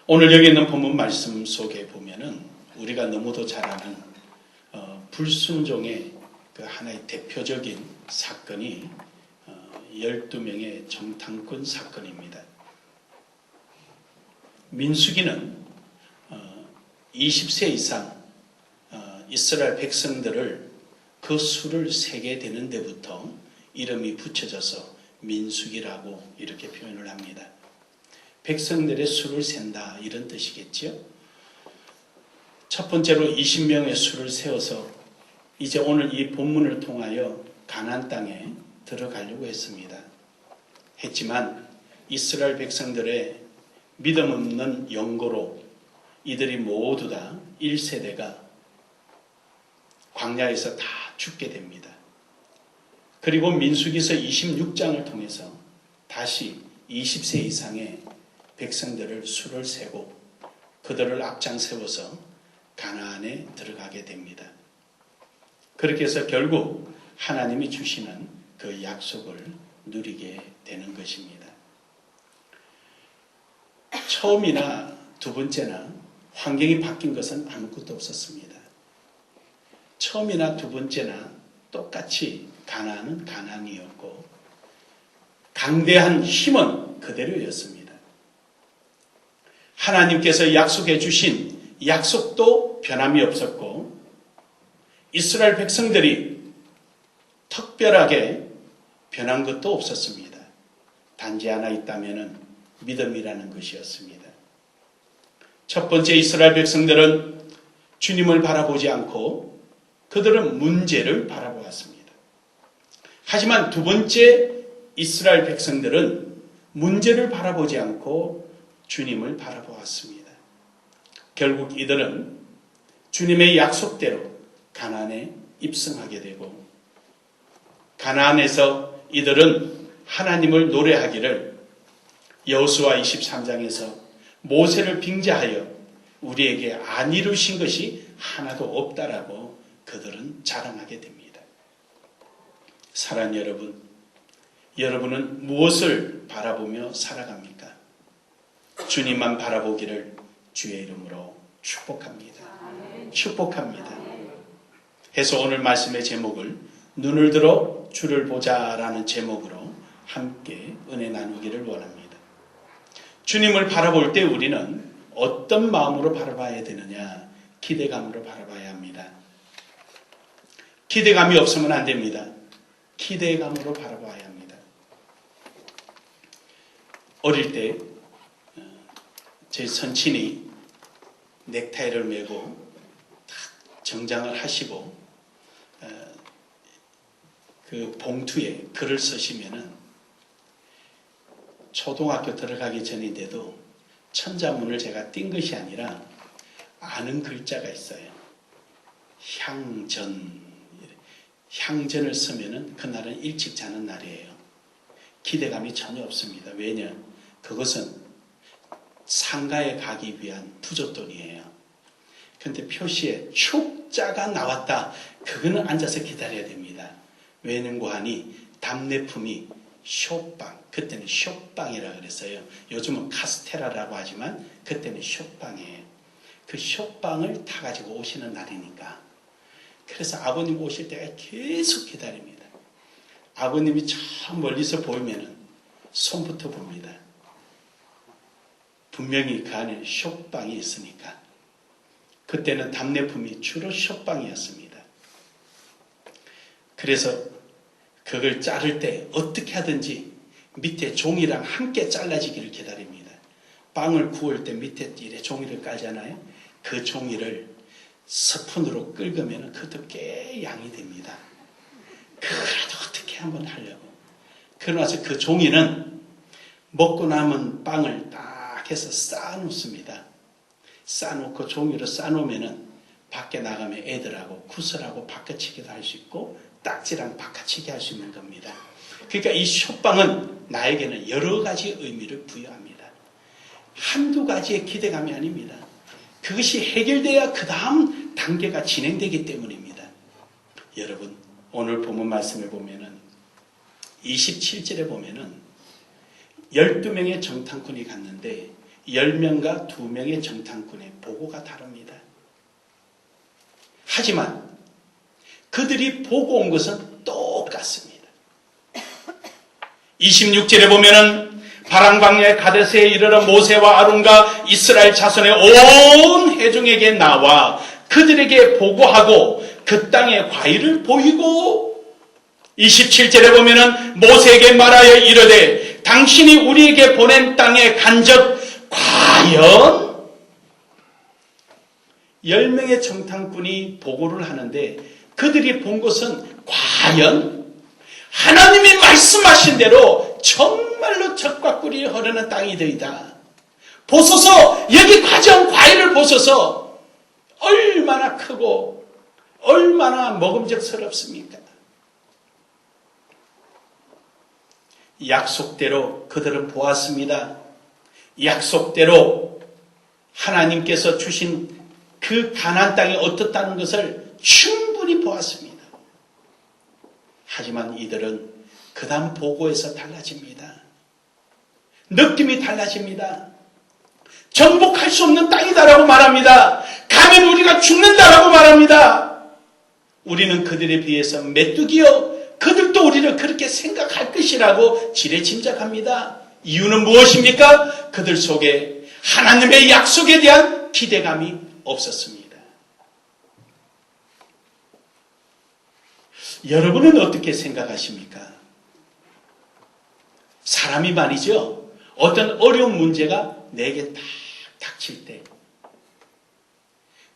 오늘 여기 있는 본문 말씀 속에 보면은 우리가 너무도 잘 아는 불순종의 그 하나의 대표적인 사건이 12명의 정탐꾼 사건입니다. 민수기는 20세 이상 이스라엘 백성들을 그 수를 세게 되는 데부터 이름이 붙여져서 민수기라고 이렇게 표현을 합니다. 백성들의 수를 센다 이런 뜻이겠죠. 첫 번째로 20명의 수를 세워서 이제 오늘 이 본문을 통하여 가나안 땅에 들어가려고 했지만 이스라엘 백성들의 믿음 없는 영고로 이들이 모두 다 1세대가 광야에서 다 죽게 됩니다. 그리고 민수기서 26장을 통해서 다시 20세 이상의 백성들을 수를 세고 그들을 앞장 세워서 가나안에 들어가게 됩니다. 그렇게 해서 결국 하나님이 주시는 그 약속을 누리게 되는 것입니다. 처음이나 두 번째나 환경이 바뀐 것은 아무것도 없었습니다. 처음이나 두 번째나 똑같이 가나안은 가나안이었고 강대한 힘은 그대로였습니다. 하나님께서 약속해 주신 약속도 변함이 없었고 이스라엘 백성들이 특별하게 변한 것도 없었습니다. 단지 하나 있다면 믿음이라는 것이었습니다. 첫 번째 이스라엘 백성들은 주님을 바라보지 않고 그들은 문제를 바라보았습니다. 하지만 두 번째 이스라엘 백성들은 문제를 바라보지 않고 주님을 바라보았습니다. 결국 이들은 주님의 약속대로 가나안에 입성하게 되고 가나안에서 이들은 하나님을 노래하기를 여호수아 23장에서 모세를 빙자하여 우리에게 안 이루신 것이 하나도 없다라고 그들은 자랑하게 됩니다. 사랑하는 여러분, 여러분은 무엇을 바라보며 살아갑니까? 주님만 바라보기를 주의 이름으로 축복합니다. 축복합니다. 해서 오늘 말씀의 제목을 눈을 들어 주를 보자라는 제목으로 함께 은혜 나누기를 원합니다. 주님을 바라볼 때 우리는 어떤 마음으로 바라봐야 되느냐? 기대감으로 바라봐야 합니다. 기대감이 없으면 안 됩니다. 기대감으로 바라봐야 합니다. 어릴 때 제 선친이 넥타이를 메고 정장을 하시고 그 봉투에 글을 쓰시면은 초등학교 들어가기 전인데도 천자문을 제가 띈 것이 아니라 아는 글자가 있어요. 향전을 쓰면은 그날은 일찍 자는 날이에요. 기대감이 전혀 없습니다. 왜냐? 그것은 상가에 가기 위한 부조돈이에요. 그런데 표시에 축자가 나왔다. 그거는 앉아서 기다려야 됩니다. 왜냐고 하니 답례품이 쇼빵, 그때는 쇼빵이라고 그랬어요. 요즘은 카스테라라고 하지만 그때는 쇼빵이에요. 그 쇼빵을 타가지고 오시는 날이니까. 그래서 아버님 오실 때가 계속 기다립니다. 아버님이 저 멀리서 보이면은 손부터 봅니다. 분명히 그 안에 쇼빵이 있으니까. 그때는 답례품이 주로 쇼빵이었습니다. 그래서 그걸 자를 때 어떻게 하든지 밑에 종이랑 함께 잘라지기를 기다립니다. 빵을 구울 때 밑에 이래 종이를 깔잖아요. 그 종이를 스푼으로 긁으면 그것도 꽤 양이 됩니다. 그래도 어떻게 한번 하려고. 그러고 나서 그 종이는 먹고 남은 빵을 딱 해서 쌓아놓습니다. 쌓아놓고 종이로 쌓아놓으면 밖에 나가면 애들하고 구슬하고 바꿔치기도 할 수 있고 딱지랑 바꿔치기 할 수 있는 겁니다. 그러니까 이 쇼빵은 나에게는 여러 가지 의미를 부여합니다. 한두 가지의 기대감이 아닙니다. 그것이 해결돼야 그 다음 단계가 진행되기 때문입니다. 여러분, 오늘 본문 말씀을 보면은 27절에 보면은 12명의 정탐꾼이 갔는데 10명과 2명의 정탐꾼의 보고가 다릅니다. 하지만 그들이 보고 온 것은 똑같습니다. 26절에 보면은 바람광야의 가데스에 이르러 모세와 아론과 이스라엘 자손의 온 회중에게 나와 그들에게 보고하고 그 땅의 과일을 보이고 27절에 보면은 모세에게 말하여 이르되 당신이 우리에게 보낸 땅의 간접 과연 10명의 정탐꾼이 보고를 하는데 그들이 본 것은 과연 하나님이 말씀하신 대로 정말로 젖과 꿀이 흐르는 땅이 되이다. 보소서 여기 과정 과일을 보소서 얼마나 크고 얼마나 먹음직스럽습니까? 약속대로 그들은 보았습니다. 약속대로 하나님께서 주신 그 가나안 땅이 어떻다는 것을 충분히 보았습니다. 하지만 이들은 그 다음 보고에서 달라집니다. 느낌이 달라집니다. 정복할 수 없는 땅이다라고 말합니다. 가면 우리가 죽는다라고 말합니다. 우리는 그들에 비해서 메뚜기요. 그들도 우리를 그렇게 생각할 것이라고 지레짐작합니다. 이유는 무엇입니까? 그들 속에 하나님의 약속에 대한 기대감이 없었습니다. 여러분은 어떻게 생각하십니까? 사람이 말이죠. 어떤 어려운 문제가 내게 딱 닥칠 때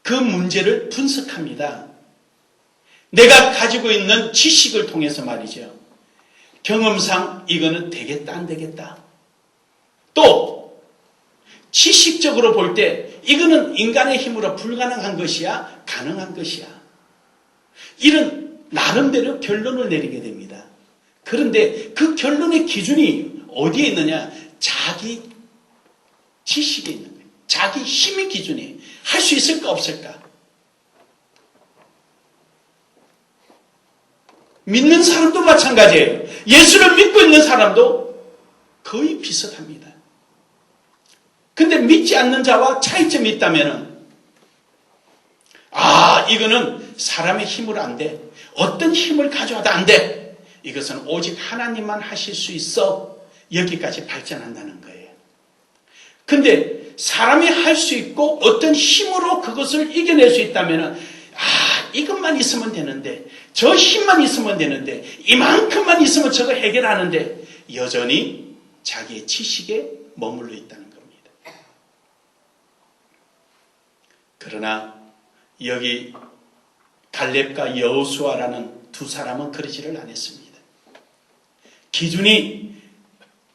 그 문제를 분석합니다. 내가 가지고 있는 지식을 통해서 말이죠. 경험상 이거는 되겠다 안 되겠다. 또 지식적으로 볼 때 이거는 인간의 힘으로 불가능한 것이야 가능한 것이야. 이런 나름대로 결론을 내리게 됩니다. 그런데 그 결론의 기준이 어디에 있느냐? 자기 지식에 있는 거예요. 자기 힘의 기준이 할 수 있을까 없을까? 믿는 사람도 마찬가지예요. 예수를 믿고 있는 사람도 거의 비슷합니다. 근데 믿지 않는 자와 차이점이 있다면 이거는 사람의 힘으로 안 돼. 어떤 힘을 가져와도 안 돼. 이것은 오직 하나님만 하실 수 있어. 여기까지 발전한다는 거예요. 근데 사람이 할 수 있고 어떤 힘으로 그것을 이겨낼 수 있다면 이것만 있으면 되는데 저 힘만 있으면 되는데 이만큼만 있으면 저거 해결하는데 여전히 자기의 지식에 머물러 있다는 겁니다. 그러나 여기 갈렙과 여호수아라는 두 사람은 그러지를 않았습니다. 기준이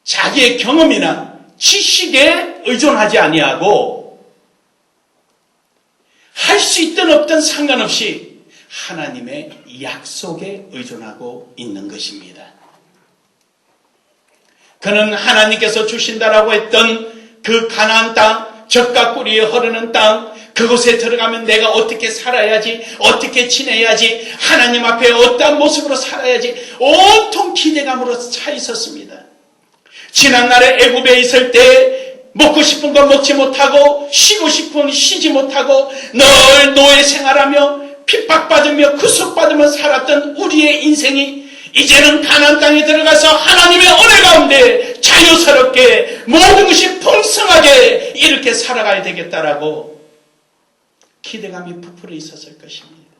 자기의 경험이나 지식에 의존하지 아니하고 할 수 있든 없든 상관없이 하나님의 약속에 의존하고 있는 것입니다. 그는 하나님께서 주신다라고 했던 그 가나안 땅, 젖과 꿀이 흐르는 땅, 그곳에 들어가면 내가 어떻게 살아야지, 어떻게 지내야지, 하나님 앞에 어떠한 모습으로 살아야지 온통 기대감으로 차 있었습니다. 지난날에 애굽에 있을 때 먹고 싶은 건 먹지 못하고 쉬고 싶은 건 쉬지 못하고 늘 노예 생활하며 핍박받으며 구속받으며 살았던 우리의 인생이 이제는 가나안 땅에 들어가서 하나님의 은혜 가운데 자유스럽게 모든 것이 풍성하게 이렇게 살아가야 되겠다라고 기대감이 부풀어 있었을 것입니다.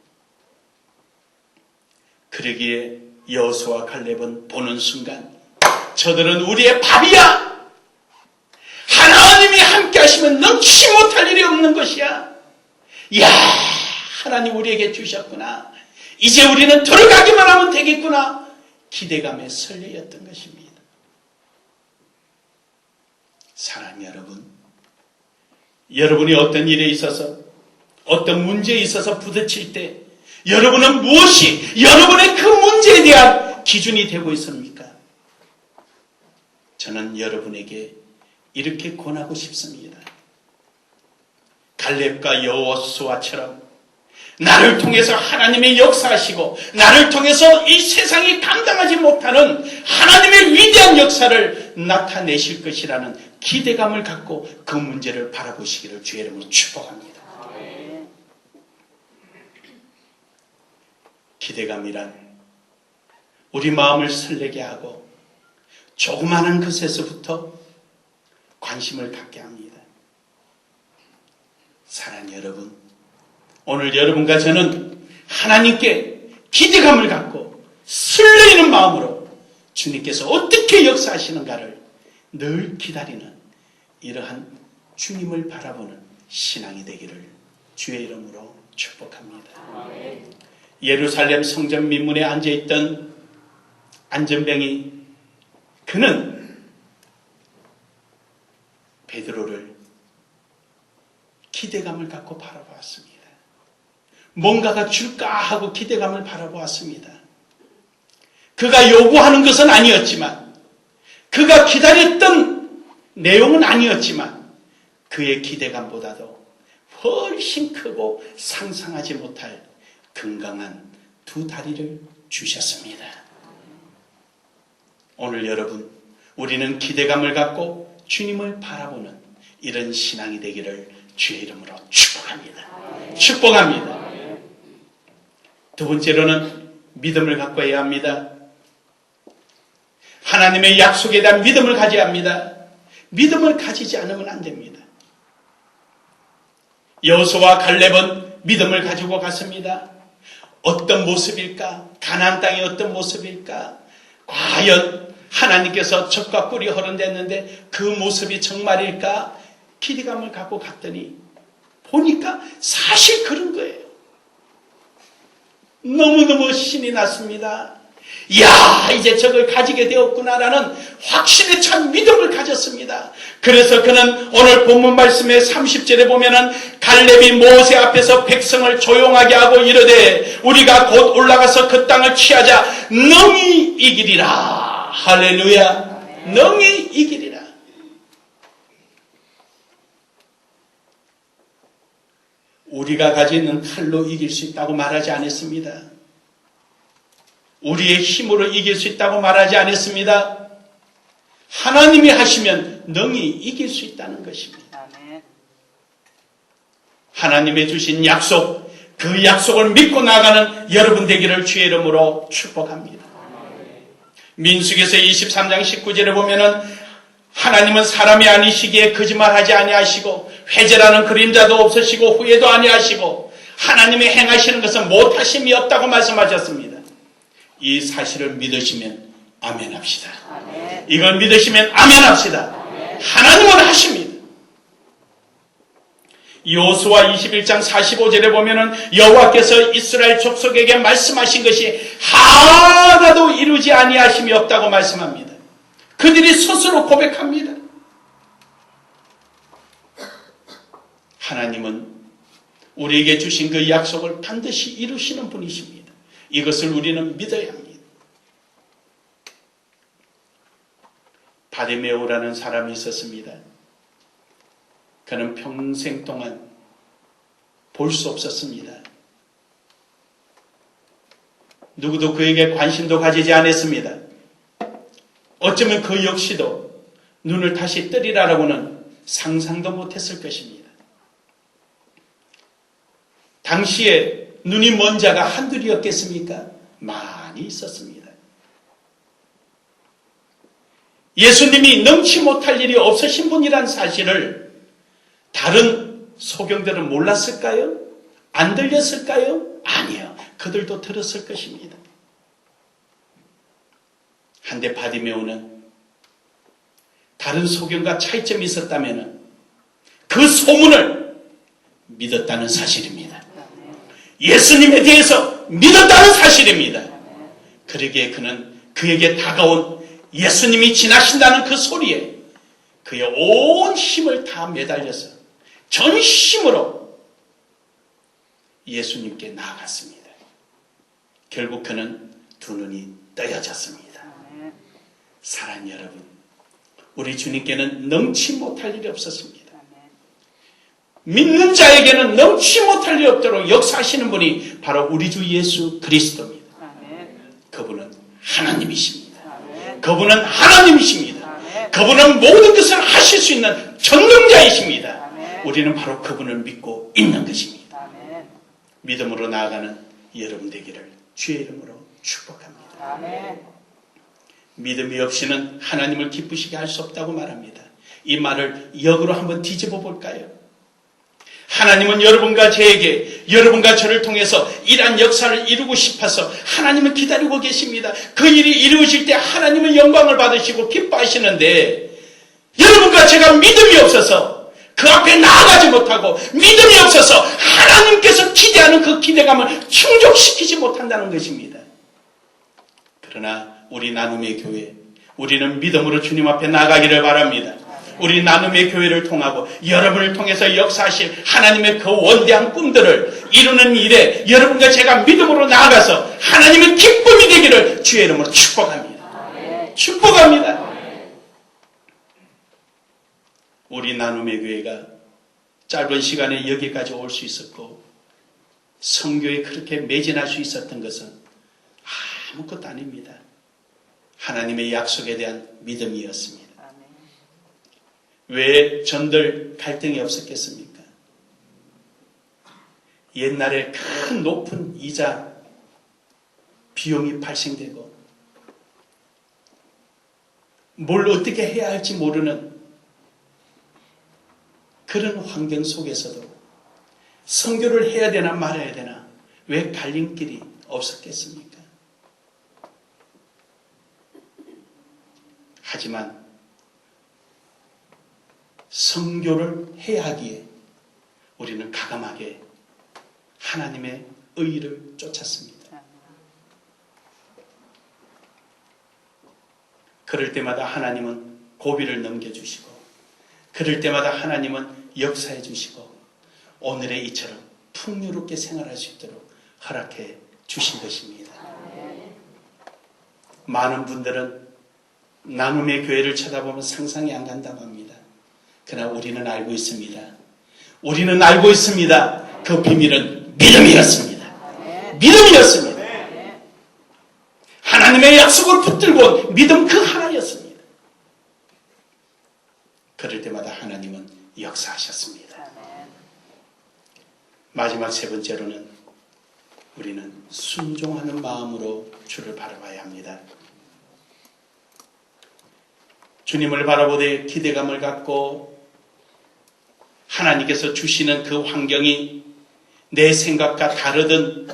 그러기에 여호수아와 갈렙은 보는 순간 저들은 우리의 밥이야. 하나님이 함께 하시면 넘치지 못할 일이 없는 것이야. 이야, 하나님 우리에게 주셨구나. 이제 우리는 들어가기만 하면 되겠구나. 기대감에 설레였던 것입니다. 사랑하는 여러분, 여러분이 어떤 일에 있어서 어떤 문제에 있어서 부딪힐 때 여러분은 무엇이 여러분의 그 문제에 대한 기준이 되고 있습니까? 저는 여러분에게 이렇게 권하고 싶습니다. 갈렙과 여호수아처럼 나를 통해서 하나님의 역사하시고 나를 통해서 이 세상이 감당하지 못하는 하나님의 위대한 역사를 나타내실 것이라는 기대감을 갖고 그 문제를 바라보시기를 주의 이름으로 축복합니다. 기대감이란 우리 마음을 설레게 하고 조그마한 것에서부터 관심을 갖게 합니다. 사랑하는 여러분, 오늘 여러분과 저는 하나님께 기대감을 갖고 설레이는 마음으로 주님께서 어떻게 역사하시는가를 늘 기다리는 이러한 주님을 바라보는 신앙이 되기를 주의 이름으로 축복합니다. 예루살렘 성전 민문에 앉아있던 안전병이 그는 베드로를 기대감을 갖고 바라보았습니다. 뭔가가 줄까 하고 기대감을 바라보았습니다. 그가 요구하는 것은 아니었지만, 그가 기다렸던 내용은 아니었지만, 그의 기대감보다도 훨씬 크고 상상하지 못할 건강한 두 다리를 주셨습니다. 오늘 여러분, 우리는 기대감을 갖고 주님을 바라보는 이런 신앙이 되기를 주의 이름으로 축복합니다. 축복합니다. 두 번째로는 믿음을 갖고야 합니다. 하나님의 약속에 대한 믿음을 가져야 합니다. 믿음을 가지지 않으면 안 됩니다. 여호수아와 갈렙은 믿음을 가지고 갔습니다. 어떤 모습일까? 가나안 땅이 어떤 모습일까? 과연 하나님께서 젖과 꿀이 허락됐는데 그 모습이 정말일까? 기대감을 갖고 갔더니 보니까 사실 그런 거예요. 너무너무 신이 났습니다. 이야, 이제 저걸 가지게 되었구나라는 확신에 찬 믿음을 가졌습니다. 그래서 그는 오늘 본문 말씀의 30절에 보면은 갈렙이 모세 앞에서 백성을 조용하게 하고 이르되 우리가 곧 올라가서 그 땅을 취하자 능히 이기리라. 할렐루야. 능히 이기리라. 우리가 가지는 칼로 이길 수 있다고 말하지 않았습니다. 우리의 힘으로 이길 수 있다고 말하지 않았습니다. 하나님이 하시면 능히 이길 수 있다는 것입니다. 하나님의 주신 약속, 그 약속을 믿고 나가는 여러분 되기를 주의 이름으로 축복합니다. 민수기서 23장 19절에 보면은 하나님은 사람이 아니시기에 거짓말하지 아니하시고 회개라는 그림자도 없으시고 후회도 아니하시고 하나님이 행하시는 것은 못하심이 없다고 말씀하셨습니다. 이 사실을 믿으시면 아멘 합시다. 아멘. 이걸 믿으시면 아멘 합시다. 아멘. 하나님은 하십니다. 여호수아 21장 45절에 보면은 여호와께서 이스라엘 족속에게 말씀하신 것이 하나도 이루지 아니하심이 없다고 말씀합니다. 그들이 스스로 고백합니다. 하나님은 우리에게 주신 그 약속을 반드시 이루시는 분이십니다. 이것을 우리는 믿어야 합니다. 바디메오라는 사람이 있었습니다. 그는 평생 동안 볼 수 없었습니다. 누구도 그에게 관심도 가지지 않았습니다. 어쩌면 그 역시도 눈을 다시 뜨리라라고는 상상도 못했을 것입니다. 당시에 눈이 먼 자가 한둘이었겠습니까? 많이 있었습니다. 예수님이 능치 못할 일이 없으신 분이란 사실을 다른 소경들은 몰랐을까요? 안 들렸을까요? 아니요. 그들도 들었을 것입니다. 한데 바디메오는 다른 소경과 차이점이 있었다면 그 소문을 믿었다는 사실입니다. 예수님에 대해서 믿었다는 사실입니다. 그러기에 그는 그에게 다가온 예수님이 지나신다는 그 소리에 그의 온 힘을 다 매달려서 전심으로 예수님께 나아갔습니다. 결국 그는 두 눈이 떠여졌습니다. 사랑하는 여러분, 우리 주님께는 능치 못할 일이 없었습니다. 믿는 자에게는 능치 못할 일이 없도록 역사하시는 분이 바로 우리 주 예수 그리스도입니다. 그분은 하나님이십니다. 그분은 하나님이십니다. 그분은 모든 것을 하실 수 있는 전능자이십니다. 우리는 바로 그분을 믿고 있는 것입니다. 믿음으로 나아가는 여러분 되기를 주의 이름으로 축복합니다. 믿음이 없이는 하나님을 기쁘시게 할 수 없다고 말합니다. 이 말을 역으로 한번 뒤집어 볼까요? 하나님은 여러분과 저에게, 여러분과 저를 통해서 이러한 역사를 이루고 싶어서 하나님은 기다리고 계십니다. 그 일이 이루어질 때 하나님은 영광을 받으시고 기뻐하시는데, 여러분과 제가 믿음이 없어서 그 앞에 나아가지 못하고, 믿음이 없어서 하나님께서 기대하는 그 기대감을 충족시키지 못한다는 것입니다. 그러나 우리 나눔의 교회, 우리는 믿음으로 주님 앞에 나가기를 바랍니다. 우리 나눔의 교회를 통하고 여러분을 통해서 역사하실 하나님의 그 원대한 꿈들을 이루는 일에 여러분과 제가 믿음으로 나아가서 하나님의 기쁨이 되기를 주의 이름으로 축복합니다. 축복합니다. 우리 나눔의 교회가 짧은 시간에 여기까지 올 수 있었고 선교에 그렇게 매진할 수 있었던 것은 아무것도 아닙니다. 하나님의 약속에 대한 믿음이었습니다. 왜 전들 갈등이 없었겠습니까? 옛날에 큰 높은 이자 비용이 발생되고 뭘 어떻게 해야 할지 모르는 그런 환경 속에서도 선교를 해야 되나 말아야 되나 왜 갈림길이 없었겠습니까? 하지만 선교를 해야 하기에 우리는 가감하게 하나님의 의를 쫓았습니다. 그럴 때마다 하나님은 고비를 넘겨주시고 그럴 때마다 하나님은 역사해 주시고 오늘의 이처럼 풍요롭게 생활할 수 있도록 허락해 주신 것입니다. 많은 분들은 나눔의 교회를 쳐다보면 상상이 안 간다고 합니다. 그러나 우리는 알고 있습니다. 우리는 알고 있습니다. 그 비밀은 믿음이었습니다. 믿음이었습니다. 하나님의 약속을 붙들고 믿음 그 하나였습니다. 그럴 때마다 하나님은 역사하셨습니다. 마지막 세 번째로는 우리는 순종하는 마음으로 주를 바라봐야 합니다. 주님을 바라보되 기대감을 갖고 하나님께서 주시는 그 환경이 내 생각과 다르든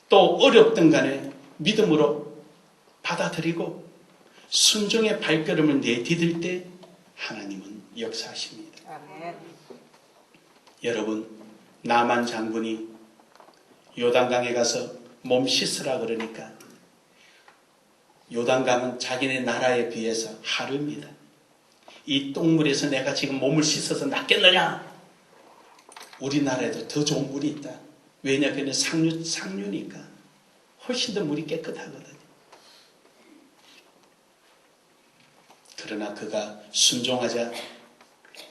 또 어렵든 간에 믿음으로 받아들이고 순종의 발걸음을 내디딜 때 하나님은 역사하십니다. 아멘. 여러분, 나만 장군이 요단강에 가서 몸 씻으라 그러니까 요단강은 자기네 나라에 비해서 하루입니다. 이 똥물에서 내가 지금 몸을 씻어서 낫겠느냐? 우리나라에도 더 좋은 물이 있다. 왜냐? 그는 상류니까 훨씬 더 물이 깨끗하거든요. 그러나 그가 순종하자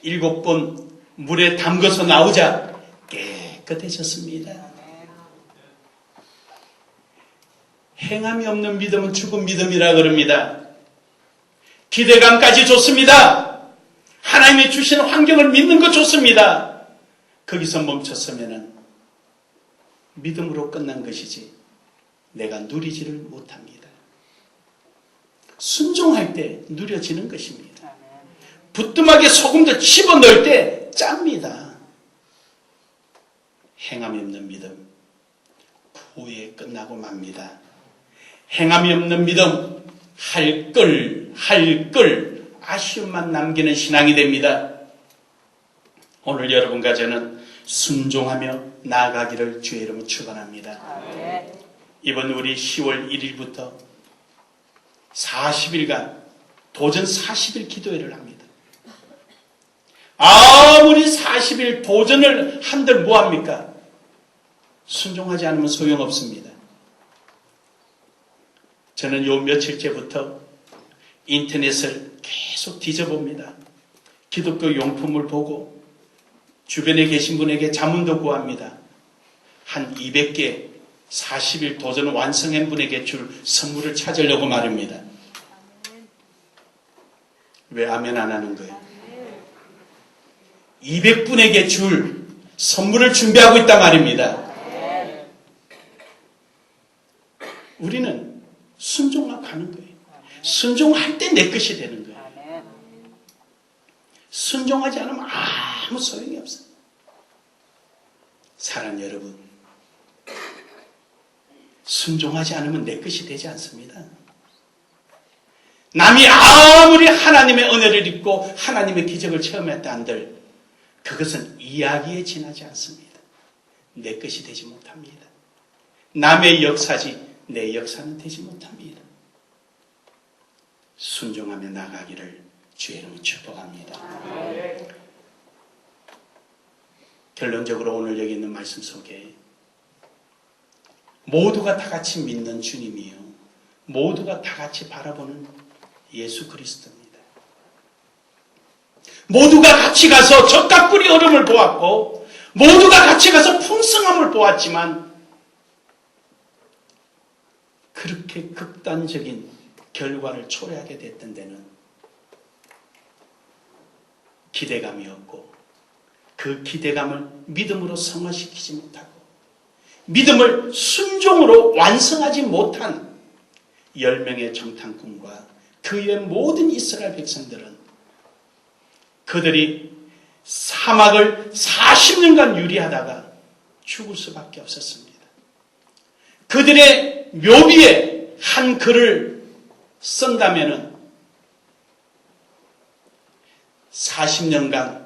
7번 물에 담궈서 나오자 깨끗해졌습니다. 행함이 없는 믿음은 죽은 믿음이라 그럽니다. 기대감까지 좋습니다. 하나님이 주시는 환경을 믿는 것 좋습니다. 거기서 멈췄으면 믿음으로 끝난 것이지 내가 누리지를 못합니다. 순종할 때 누려지는 것입니다. 부뚜막에 소금도 집어넣을 때 짭니다. 행함이 없는 믿음 후에 끝나고 맙니다. 행함이 없는 믿음 할 걸 아쉬움만 남기는 신앙이 됩니다. 오늘 여러분과 저는 순종하며 나아가기를 주의 이름으로 축원합니다. 이번 우리 10월 1일부터 40일간 도전 40일 기도회를 합니다. 아무리 40일 도전을 한들 뭐합니까? 순종하지 않으면 소용없습니다. 저는 요 며칠째부터 인터넷을 계속 뒤져봅니다. 기독교 용품을 보고 주변에 계신 분에게 자문도 구합니다. 한 200개 40일 도전 완성한 분에게 줄 선물을 찾으려고 말입니다. 왜 아멘 안 하는 거예요? 200분에게 줄 선물을 준비하고 있단 말입니다. 우리는 순종하고 가는 거예요. 순종할 때 내 것이 되는 거예요. 순종하지 않으면 아무 소용이 없어요. 사랑하는 여러분, 순종하지 않으면 내 것이 되지 않습니다. 남이 아무리 하나님의 은혜를 입고 하나님의 기적을 체험했다 한들 그것은 이야기에 지나지 않습니다. 내 것이 되지 못합니다. 남의 역사지 내 역사는 되지 못합니다. 순종하며 나가기를 주의 이름으로 축복합니다. 결론적으로 오늘 여기 있는 말씀 속에 모두가 다 같이 믿는 주님이요, 모두가 다 같이 바라보는 예수 그리스도입니다. 모두가 같이 가서 젖과 꿀이 얼음을 보았고 모두가 같이 가서 풍성함을 보았지만 그렇게 극단적인 결과를 초래하게 됐던 데는 기대감이었고 그 기대감을 믿음으로 성화시키지 못하고 믿음을 순종으로 완성하지 못한 10명의 정탐꾼과 그의 모든 이스라엘 백성들은 그들이 사막을 40년간 유리하다가 죽을 수밖에 없었습니다. 그들의 묘비에 한 글을 쓴다면은 40년간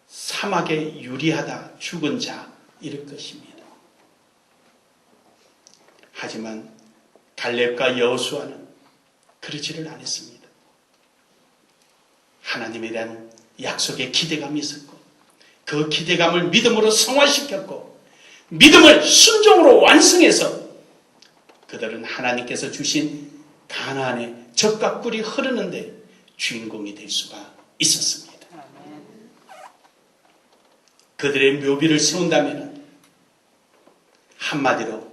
사막에 유리하다 죽은 자 이럴 것입니다. 하지만 갈렙과 여호수아는 그러지를 않았습니다. 하나님에 대한 약속에 기대감이 있었고 그 기대감을 믿음으로 성화시켰고 믿음을 순종으로 완성해서 그들은 하나님께서 주신 가나안의 젖과 꿀이 흐르는데 주인공이 될 수가 있었습니다. 그들의 묘비를 세운다면 한마디로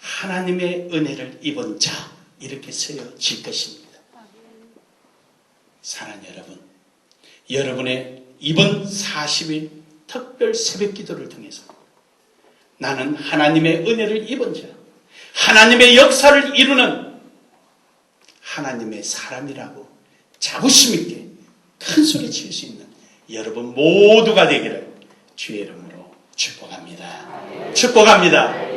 하나님의 은혜를 입은 자 이렇게 세워질 것입니다. 사랑하는 여러분, 여러분의 이번 40일 특별 새벽 기도를 통해서 나는 하나님의 은혜를 입은 자, 하나님의 역사를 이루는 하나님의 사람이라고 자부심 있게 큰 소리 칠 수 있는 여러분 모두가 되기를 주의 이름으로 축복합니다. 축복합니다.